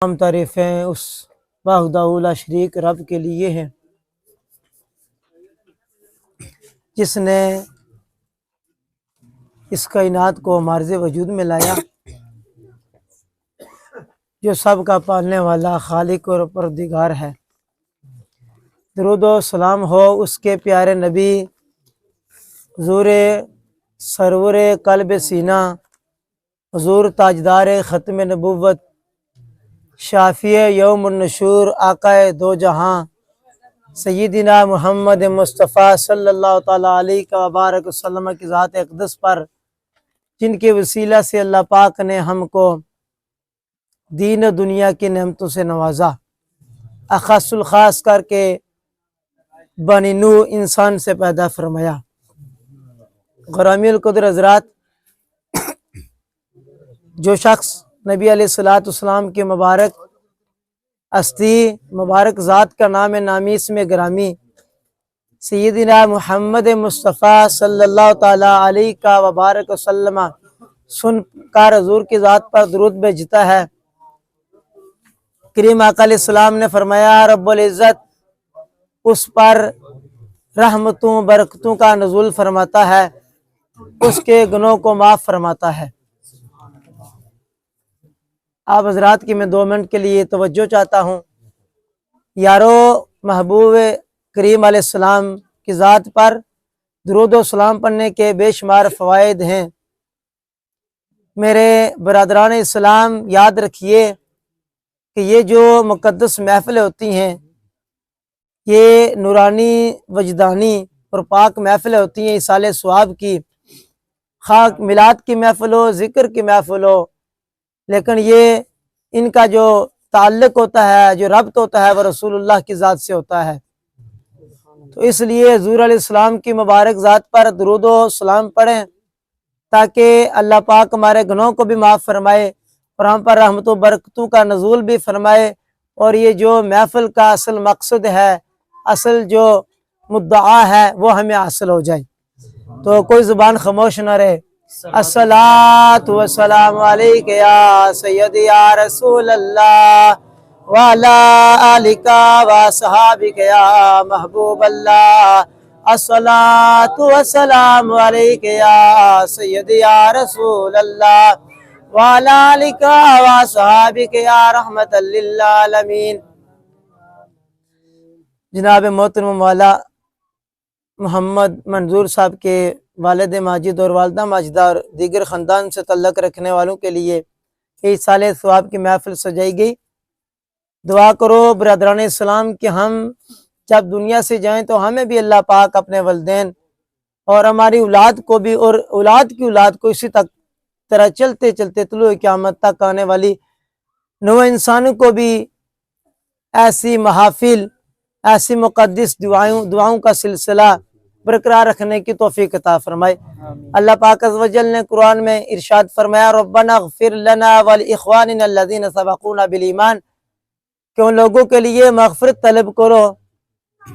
تمام تعریفیں اس وحدہ لا شریک رب کے لیے ہیں جس نے اس کائنات کو معرض وجود میں لایا، جو سب کا پالنے والا خالق اور پروردگار ہے۔ درود و سلام ہو اس کے پیارے نبی حضور سرور قلب سینہ، حضور تاجدار ختم نبوت، شافی یوم النشور، آقا دو جہاں، سیدنا محمد مصطفیٰ صلی اللہ تعالیٰ علیہ وبارک وسلم کی ذات اقدس پر، جن کے وسیلہ سے اللہ پاک نے ہم کو دین و دنیا کی نعمتوں سے نوازا، اخص الخاص کر کے بنی نوح انسان سے پیدا فرمایا۔ غرامی القدر حضرات، جو شخص نبی علیہ السلام کی مبارک ہستی، مبارک ذات کا نام نامیس میں گرامی سیدنا محمد مصطفیٰ صلی اللہ تعالیٰ علیہ وبارک وسلم سن کر حضور کی ذات پر درود بھیجتا ہے، کریم آقا علیہ السلام نے فرمایا رب العزت اس پر رحمتوں برکتوں کا نزول فرماتا ہے، اس کے گناہوں کو معاف فرماتا ہے۔ آپ حضرات کی میں 2 منٹ کے لیے توجہ چاہتا ہوں۔ یارو، محبوب کریم علیہ السلام کی ذات پر درود و سلام پڑھنے کے بے شمار فوائد ہیں۔ میرے برادران اسلام، یاد رکھیے کہ یہ جو مقدس محفلیں ہوتی ہیں، یہ نورانی، وجدانی اور پاک محفلیں ہوتی ہیں، ایصال ثواب کی، خاک میلاد کی محفل ہو، ذکر کی محفل ہو، لیکن یہ ان کا جو تعلق ہوتا ہے، جو ربط ہوتا ہے، وہ رسول اللہ کی ذات سے ہوتا ہے۔ تو اس لیے حضور علیہ السلام کی مبارک ذات پر درود و سلام پڑھیں تاکہ اللہ پاک ہمارے گناہوں کو بھی معاف فرمائے اور ہم پر رحمت و برکتوں کا نزول بھی فرمائے، اور یہ جو محفل کا اصل مقصد ہے، اصل جو مدعا ہے، وہ ہمیں حاصل ہو جائے۔ تو کوئی زبان خاموش نہ رہے۔ الصلاۃ والسلام علیک یا سیدی یا رسول اللہ وعلی آلک وصحابک یا محبوب اللہ۔ الصلاۃ والسلام علیک یا سیدی یا رسول اللہ وعلی آلک وصحابک یا رحمت للعالمین۔ جناب محترم مولا محمد منظور صاحب کے والد ماجد اور والدہ ماجدہ اور دیگر خاندان سے تعلق رکھنے والوں کے لیے ایصال ثواب کی محفل سجائی گئی۔ دعا کرو برادران اسلام کہ ہم جب دنیا سے جائیں تو ہمیں بھی اللہ پاک اپنے والدین اور ہماری اولاد کو بھی اور اولاد کی اولاد کو اسی طرح چلتے چلتے طلوع قیامت تک آنے والی نوع انسانوں کو بھی ایسی محافل، ایسی مقدس دعاؤں کا سلسلہ برقرار رکھنے کی توفیق عطا فرمائے۔ اللہ پاک عز و جل نے قرآن میں ارشاد فرمایا ربنا اغفر لنا ولاخواننا الذین سبقونا بالایمان، کہ ان لوگوں کے لیے مغفرت طلب کرو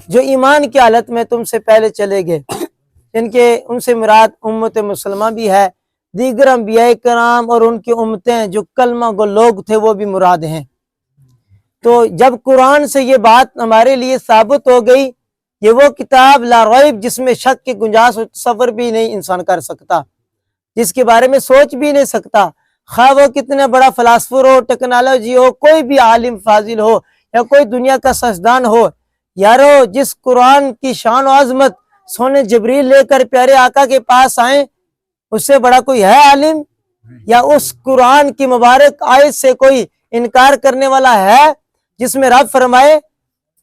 جو ایمان کی حالت میں تم سے پہلے چلے گئے، ان سے مراد امت مسلمہ بھی ہے، دیگر انبیاء کرام اور ان کی امتیں جو کلمہ گو لوگ تھے وہ بھی مراد ہیں۔ تو جب قرآن سے یہ بات ہمارے لیے ثابت ہو گئی، یہ وہ کتاب لا ریب جس میں شک کی گنجائش تصور بھی نہیں انسان کر سکتا، جس کے بارے میں سوچ بھی نہیں سکتا، خواہ وہ کتنا بڑا فلاسفر ہو، ٹیکنالوجی ہو، کوئی بھی عالم فاضل ہو یا کوئی دنیا کا سائنسدان ہو۔ یارو، جس قرآن کی شان و عظمت سونے جبریل لے کر پیارے آقا کے پاس آئیں، اس سے بڑا کوئی ہے عالم؟ یا اس قرآن کی مبارک آیت سے کوئی انکار کرنے والا ہے جس میں رب فرمائے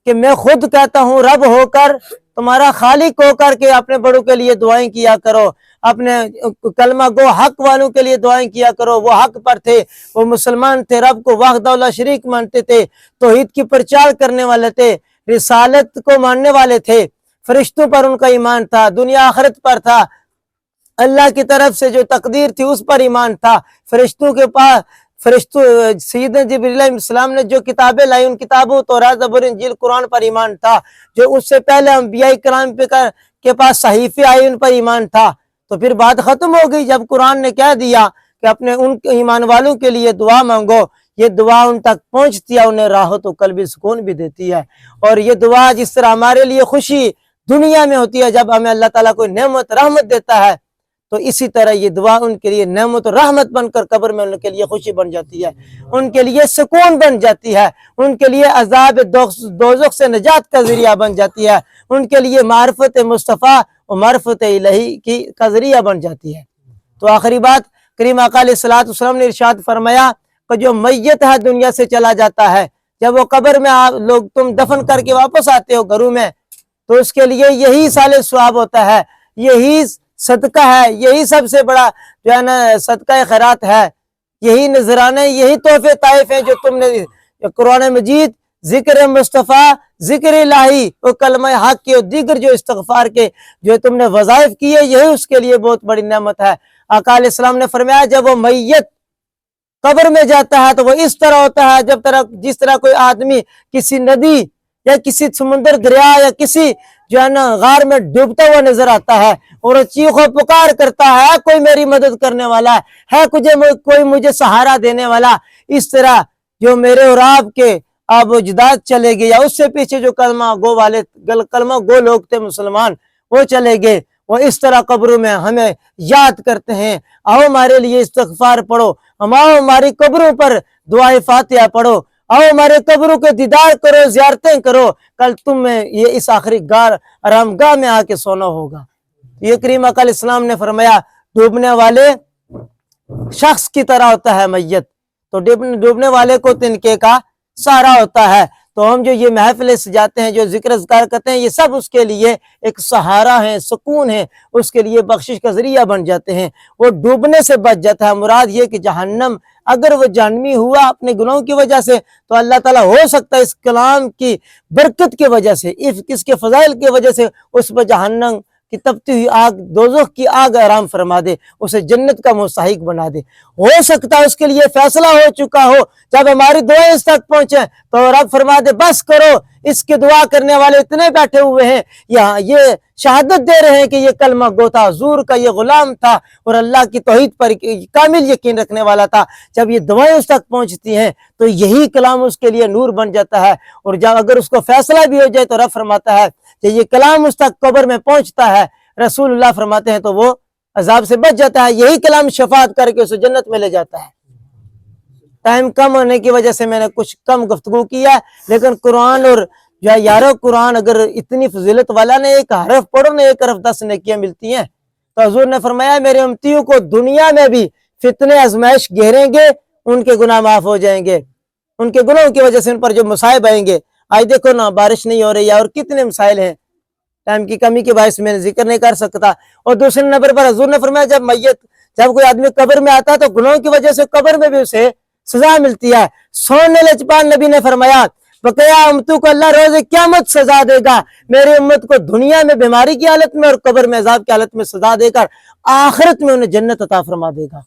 کہ میں خود کہتا ہوں رب ہو کر، تمہارا خالق ہو کر کے اپنے بڑوں کے لیے دعائیں کیا کرو، اپنے کلمہ گو حق والوں کے لیے دعائیں کیا کرو، وہ حق پر تھے، وہ مسلمان تھے، رب کو وحدہ لا شریک مانتے تھے، توحید کی پرچار کرنے والے تھے، رسالت کو ماننے والے تھے، فرشتوں پر ان کا ایمان تھا، دنیا آخرت پر تھا، اللہ کی طرف سے جو تقدیر تھی اس پر ایمان تھا، فرشتوں کے پاس سیدنا جبریل علیہ السلام نے جو کتابیں لائی ان کتابوں تورات زبور انجیل قرآن پر ایمان تھا، جو اس سے پہلے انبیاء کرام کے پاس صحیفے آئے ان پر ایمان تھا۔ تو پھر بات ختم ہو گئی جب قرآن نے کہہ دیا کہ اپنے ان ایمان والوں کے لیے دعا مانگو، یہ دعا ان تک پہنچتی ہے، انہیں راحت و قلبی سکون بھی دیتی ہے۔ اور یہ دعا جس طرح ہمارے لیے خوشی دنیا میں ہوتی ہے جب ہمیں اللہ تعالیٰ کوئی نعمت رحمت دیتا ہے، تو اسی طرح یہ دعا ان کے لیے نعمت و رحمت بن کر قبر میں ان کے لیے خوشی بن جاتی ہے، ان کے لیے سکون بن جاتی ہے، ان کے لیے عذاب دوزخ سے نجات کا ذریعہ بن جاتی ہے، ان کے لیے معرفت مصطفیٰ و معرفت الہی کا ذریعہ بن جاتی ہے۔ تو آخری بات، کریم آقا علیہ الصلوۃ والسلام نے ارشاد فرمایا کہ جو میت ہے دنیا سے چلا جاتا ہے، جب وہ قبر میں لوگ تم دفن کر کے واپس آتے ہو گھروں میں، تو اس کے لیے یہی صالح ثواب ہوتا ہے، یہی صدقہ ہے، یہی سب سے بڑا جو ہے نا صدقہ خیرات ہے، یہی نذرانے، یہی تحفے طائف ہیں جو تم نے قرآن مجید، ذکر مصطفیٰ، ذکر الہی اور کلمہ حق کے اور دیگر جو استغفار کے جو تم نے وظائف کیے، یہی اس کے لیے بہت بڑی نعمت ہے۔ آقا علیہ السلام نے فرمایا جب وہ میت قبر میں جاتا ہے تو وہ اس طرح ہوتا ہے جس طرح کوئی آدمی کسی ندی یا کسی سمندر دریا یا کسی جو ہے نا غار میں ڈوبتا ہوا نظر آتا ہے اور چیخ و پکار کرتا ہے کوئی میری مدد کرنے والا ہے، کوئی مجھے سہارا دینے والا۔ اس طرح جو میرے اور آپ کے آب و اجداد چلے گئے یا اس سے پیچھے جو کلمہ گو لوگ تھے مسلمان، وہ چلے گئے، وہ اس طرح قبروں میں ہمیں یاد کرتے ہیں، آؤ ہمارے لیے استغفار پڑھو، آؤ ہماری قبروں پر دعائے فاتحہ پڑھو، آؤ ہمارے قبروں کے دیدار کرو، زیارتیں کرو، کل تم میں یہ اس آخری آرام گاہ میں آ کے سونا ہوگا۔ یہ کریم آقا علیہ السلام نے فرمایا ڈوبنے والے شخص کی طرح ہوتا ہے میت، تو ڈوبنے والے کو تنکے کا سہارا ہوتا ہے۔ تو ہم جو یہ محفلیں سجاتے ہیں، جو ذکر اذکار کرتے ہیں، یہ سب اس کے لیے ایک سہارا ہے، سکون ہے، اس کے لیے بخشش کا ذریعہ بن جاتے ہیں، وہ ڈوبنے سے بچ جاتا ہے۔ مراد یہ کہ جہنم اگر وہ جہنمی ہوا اپنے گناہوں کی وجہ سے تو اللہ تعالیٰ ہو سکتا ہے اس کلام کی برکت کی وجہ سے، اس کے فضائل کی وجہ سے اس پر جہنم کی تپتی ہوئی آگ، دوزخ کی آگ آرام فرما دے، اسے جنت کا مستحق بنا دے۔ ہو سکتا ہے اس کے لیے فیصلہ ہو چکا ہو، جب ہماری دعائیں اس تک پہنچے تو رب فرما دے بس کرو، اس کی دعا کرنے والے اتنے بیٹھے ہوئے ہیں، یہ شہادت دے رہے ہیں کہ یہ کلمہ گو تھا، حضور کا یہ غلام تھا اور اللہ کی توحید پر کامل یقین رکھنے والا تھا۔ جب یہ دعائیں اس تک پہنچتی ہیں تو یہی کلام اس کے لیے نور بن جاتا ہے، اور جب اگر اس کو فیصلہ بھی ہو جائے تو رب فرماتا ہے کہ یہ کلام اس تک قبر میں پہنچتا ہے، رسول اللہ فرماتے ہیں تو وہ عذاب سے بچ جاتا ہے، یہی کلام شفاعت کر کے اسے جنت میں لے جاتا ہے۔ ٹائم کم ہونے کی وجہ سے میں نے کچھ کم گفتگو کیا، لیکن قرآن اور جو ہے یارو قرآن اگر اتنی فضیلت والا نے ایک حرف پڑھو نا 1 حرف 10 نیکیاں ملتی ہیں۔ تو حضور نے فرمایا میرے امتیوں کو دنیا میں بھی فتنے آزمائش گھیریں گے، ان کے گناہ معاف ہو جائیں گے، ان کے گناہوں کی وجہ سے ان پر جو مصائب آئیں گے، آج دیکھو نا بارش نہیں ہو رہی ہے اور کتنے مسائل ہیں، ٹائم کی کمی کے باعث میں ذکر نہیں کر سکتا۔ اور دوسرے نمبر پر حضور نے فرمایا جب کوئی آدمی قبر میں آتا ہے تو گناہوں کی وجہ سے قبر میں بھی اسے سزا ملتی ہے۔ سونے لچپان نبی نے فرمایا بقیہ امتوں کو اللہ روز قیامت سزا دے گا، میری امت کو دنیا میں بیماری کی حالت میں اور قبر میں عذاب کی حالت میں سزا دے کر آخرت میں انہیں جنت عطا فرما دے گا۔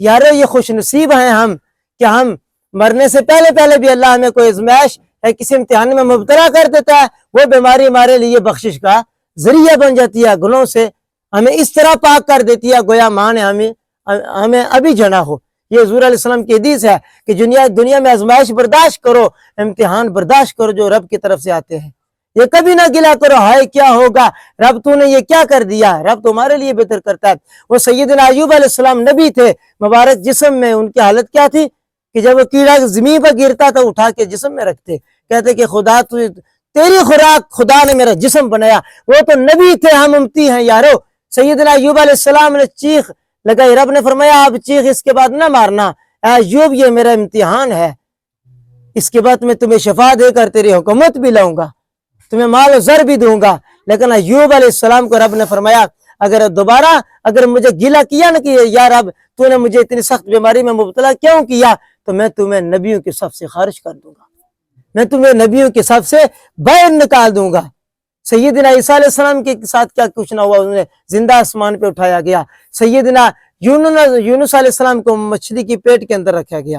یارو یہ خوش نصیب ہیں ہم کہ ہم مرنے سے پہلے بھی اللہ ہمیں کوئی آزمائش یا کسی امتحان میں مبتلا کر دیتا ہے، وہ بیماری ہمارے لیے بخشش کا ذریعہ بن جاتی ہے، گناہوں سے ہمیں اس طرح پاک کر دیتی ہے گویا ماں نے ہمیں ابھی جنا ہو۔ یہ حضور علیہ السلام کی حدیث ہے کہ دنیا میں آزمائش برداشت کرو، امتحان برداشت کرو جو رب کی طرف سے آتے ہیں، یہ کبھی نہ گلا کرو ہائے کیا ہوگا رب تو نے یہ کیا کر دیا، رب تمہارے لیے بہتر کرتا ہے۔ وہ سیدنا ایوب علیہ السلام نبی تھے، مبارک جسم میں ان کی حالت کیا تھی کہ جب وہ کیڑا زمین پر گرتا تھا اٹھا کے جسم میں رکھتے، کہتے کہ خدا تیری خوراک خدا نے میرا جسم بنایا۔ وہ تو نبی تھے، ہم امتی ہیں یارو۔ سیدنا ایوب علیہ السلام نے چیخ لگائی، رب نے فرمایا آپ چیخ اس کے بعد نہ مارنا، اے ایوب یہ میرا امتحان ہے، اس کے بعد میں تمہیں شفا دے کر تیری حکومت بھی لاؤں گا، تمہیں مال و زر بھی دوں گا۔ لیکن ایوب علیہ السلام کو رب نے فرمایا اگر مجھے گیلا کیا نا کہ یا رب تو نے مجھے اتنی سخت بیماری میں مبتلا کیوں کیا، تو میں تمہیں نبیوں کے صف سے خارج کر دوں گا، میں تمہیں نبیوں کے صف سے باہر نکال دوں گا۔ سیدنا عیسیٰ علیہ السلام کے ساتھ کیا کچھ نہ ہوا، انہیں زندہ آسمان پہ اٹھایا گیا۔ سیدنا یونس علیہ السلام کو مچھلی کی پیٹ کے اندر رکھا گیا۔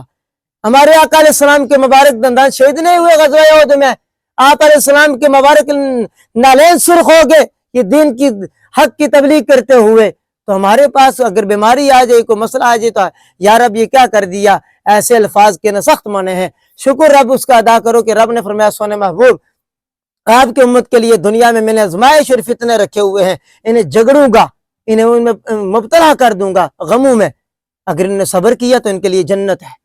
ہمارے آقا علیہ السلام کے مبارک دندان شہید نہیں ہوئے غزوہ احد میں، آپ علیہ السلام کے مبارک نالین سرخ ہو گئے یہ دین کی حق کی تبلیغ کرتے ہوئے۔ تو ہمارے پاس اگر بیماری آ جائے، کوئی مسئلہ آ جائے تو یا رب یہ کیا کر دیا، ایسے الفاظ کے نہ سخت معنی ہیں۔ شکر رب اس کا ادا کرو کہ رب نے فرمایا سونے محبوب آپ کی امت کے لیے دنیا میں نے آزمائش اور فتنے رکھے ہوئے ہیں، انہیں جگڑوں گا، انہیں ان میں مبتلا کر دوں گا غموں میں، اگر انہوں نے صبر کیا تو ان کے لیے جنت ہے۔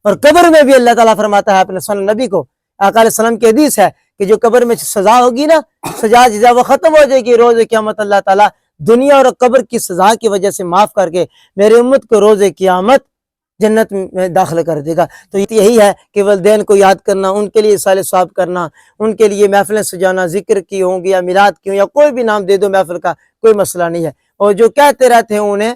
اور قبر میں بھی اللہ تعالیٰ فرماتا ہے اپنے سن نبی کو، آقا علیہ السلام کی حدیث ہے کہ جو قبر میں سزا ہوگی نا، سزا جزا وہ ختم ہو جائے گی روز قیامت، اللہ تعالیٰ دنیا اور قبر کی سزا کی وجہ سے معاف کر کے میری امت کو روز قیامت جنت میں داخل کر دے گا۔ تو یہی ہے کہ والدین کو یاد کرنا، ان کے لیے اصال ثواب کرنا، ان کے لیے محفلیں سجانا، ذکر کی ہوں گی یا میلاد کی ہوں یا کوئی بھی نام دے دو محفل کا، کوئی مسئلہ نہیں ہے۔ اور جو کہتے رہتے ہیں انہیں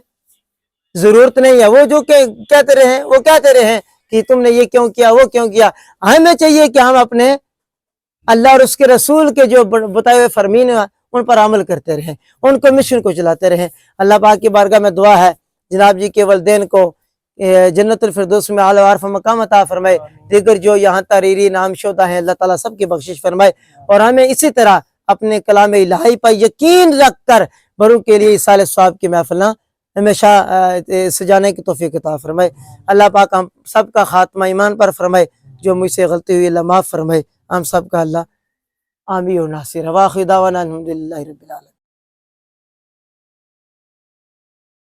ضرورت نہیں ہے، وہ جو کہتے رہے وہ کہتے رہے کہ تم نے یہ کیوں کیا وہ کیوں کیا، ہمیں چاہیے کہ ہم اپنے اللہ اور اس کے رسول کے جو بتائے ہوئے فرمین ہیں ان پر عمل کرتے رہیں، ان کو مشن کو چلاتے رہیں۔ اللہ پاک کی بارگاہ میں دعا ہے جناب جی کے والدین کو جنت الفردوس میں اعلیٰ وعرف مقام عطا فرمائے، دیگر جو یہاں تحریری نام شدہ ہیں اللہ تعالیٰ سب کی بخشش فرمائے، اور ہمیں اسی طرح اپنے کلام الہی پر یقین رکھ کر بروں کے لیے اصال ثواب کی محفلیں ہمیشہ سجانے کی توفیق عطا فرمائے۔ اللہ پاک ہم سب کا خاتمہ ایمان پر فرمائے، جو مجھ سے غلطی ہوئی اللہ معاف فرمائے، ہم سب کا اللہ آمین و ناصر۔ واخر دعوانا الحمدللہ رب العالمین۔